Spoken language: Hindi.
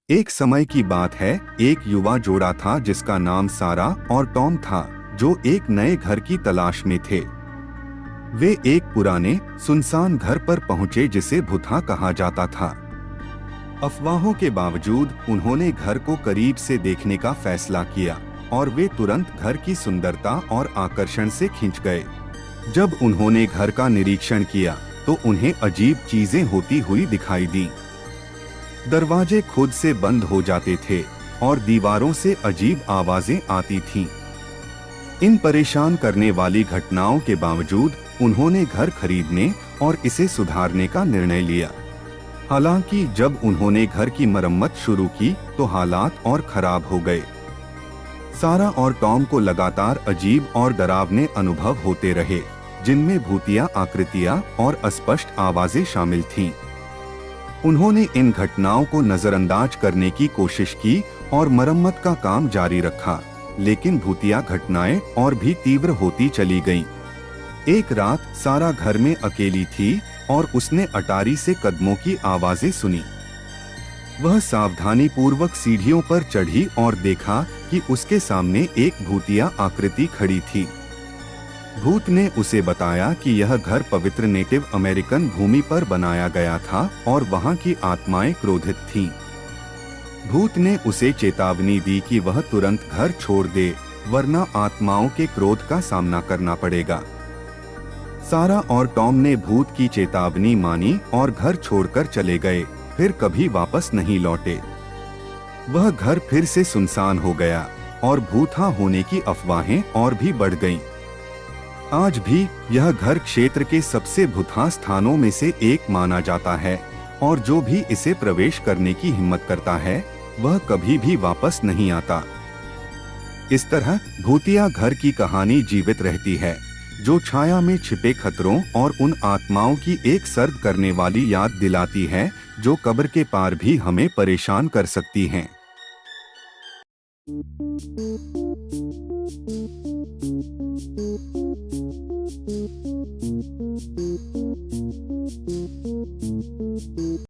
एक समय की बात है, एक युवा जोड़ा था जिसका नाम सारा और टॉम था, जो एक नए घर की तलाश में थे। वे एक पुराने सुनसान घर पर पहुंचे जिसे भुथा कहा जाता था। अफवाहों के बावजूद उन्होंने घर को करीब से देखने का फैसला किया और वे तुरंत घर की सुंदरता और आकर्षण से खिंच गए। जब उन्होंने घर का निरीक्षण किया तो उन्हें अजीब चीजें होती हुई दिखाई दी। दरवाजे खुद से बंद हो जाते थे और दीवारों से अजीब आवाजें आती थीं। इन परेशान करने वाली घटनाओं के बावजूद उन्होंने घर खरीदने और इसे सुधारने का निर्णय लिया। हालांकि जब उन्होंने घर की मरम्मत शुरू की तो हालात और खराब हो गए। सारा और टॉम को लगातार अजीब और डरावने अनुभव होते रहे, जिनमें भूतिया आकृतियां और अस्पष्ट आवाजें शामिल थीं। उन्होंने इन घटनाओं को नजरअंदाज करने की कोशिश की और मरम्मत का काम जारी रखा, लेकिन भूतिया घटनाएं और भी तीव्र होती चली गईं। एक रात सारा घर में अकेली थी और उसने अटारी से कदमों की आवाजें सुनी। वह सावधानी पूर्वक सीढ़ियों पर चढ़ी और देखा कि उसके सामने एक भूतिया आकृति खड़ी थी। भूत ने उसे बताया कि यह घर पवित्र नेटिव अमेरिकन भूमि पर बनाया गया था और वहां की आत्माएं क्रोधित थीं। भूत ने उसे चेतावनी दी कि वह तुरंत घर छोड़ दे, वरना आत्माओं के क्रोध का सामना करना पड़ेगा। सारा और टॉम ने भूत की चेतावनी मानी और घर छोड़कर चले गए, फिर कभी वापस नहीं लौटे। वह घर फिर से सुनसान हो गया और भूता होने की अफवाहें और भी बढ़ गईं। आज भी यह घर क्षेत्र के सबसे भुता स्थानों में से एक माना जाता है और जो भी इसे प्रवेश करने की हिम्मत करता है वह कभी भी वापस नहीं आता। इस तरह भूतिया घर की कहानी जीवित रहती है, जो छाया में छिपे खतरों और उन आत्माओं की एक सर्द करने वाली याद दिलाती है जो कब्र के पार भी हमें परेशान कर सकती हैं।